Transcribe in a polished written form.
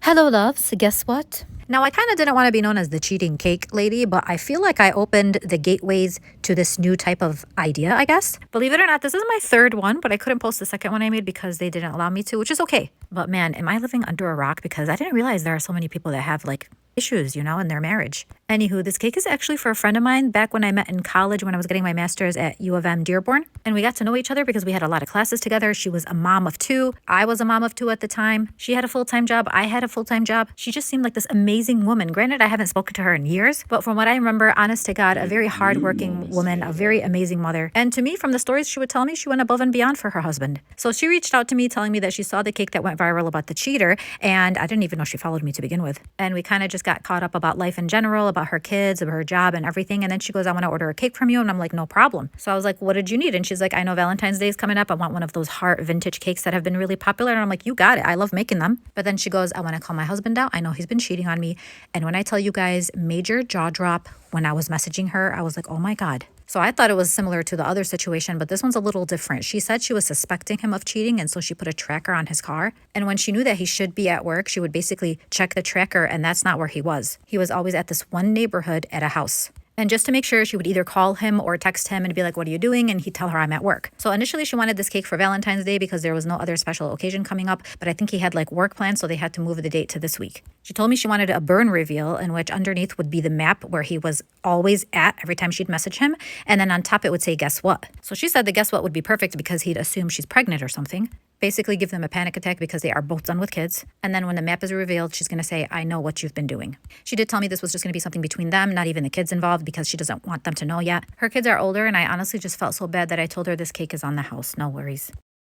Hello, loves. Guess what? Now, I kind of didn't want to be known as the cheating cake lady, but I feel like I opened the gateways to this new type of idea, I guess. Believe it or not, this is my third one, but I couldn't post the second one I made because they didn't allow me to, which is okay. But man, am I living under a rock? Because I didn't realize there are so many people that have like issues, in their marriage. Anywho, this cake is actually for a friend of mine back when I met in college when I was getting my master's at U of M Dearborn. And we got to know each other because we had a lot of classes together. She was a mom of two. I was a mom of two at the time. She had a full-time job. I had a full-time job. She just seemed like this amazing woman. Granted, I haven't spoken to her in years, but from what I remember, honest to God, a very hardworking woman, a very amazing mother. And to me, from the stories she would tell me, she went above and beyond for her husband. So she reached out to me telling me that she saw the cake that went viral about the cheater. And I didn't even know she followed me to begin with. And we kind of just got caught up about life in general, about her kids, about her job and everything. And then she goes, I want to order a cake from you. And I'm like, no problem. So I was like, what did you need? And she's like, I know Valentine's Day is coming up. I want one of those heart vintage cakes that have been really popular. And I'm like, you got it. I love making them. But then she goes, I want to call my husband out. I know he's been cheating on me. And when I tell you guys, major jaw drop when I was messaging her, I was like, oh my God. So I thought it was similar to the other situation, but this one's a little different. She said she was suspecting him of cheating, and so she put a tracker on his car. And when she knew that he should be at work, she would basically check the tracker, and that's not where he was. He was always at this one neighborhood at a house. And just to make sure, she would either call him or text him and be like, what are you doing? And he'd tell her I'm at work. So initially she wanted this cake for Valentine's Day because there was no other special occasion coming up. But I think he had like work plans, so they had to move the date to this week. She told me she wanted a burn reveal in which underneath would be the map where he was always at every time she'd message him. And then on top it would say, guess what? So she said the guess what would be perfect because he'd assume she's pregnant or something. Basically give them a panic attack because they are both done with kids. And then when the map is revealed, she's going to say, I know what you've been doing. She did tell me this was just going to be something between them, not even the kids involved because she doesn't want them to know yet. Her kids are older and I honestly just felt so bad that I told her this cake is on the house. No worries.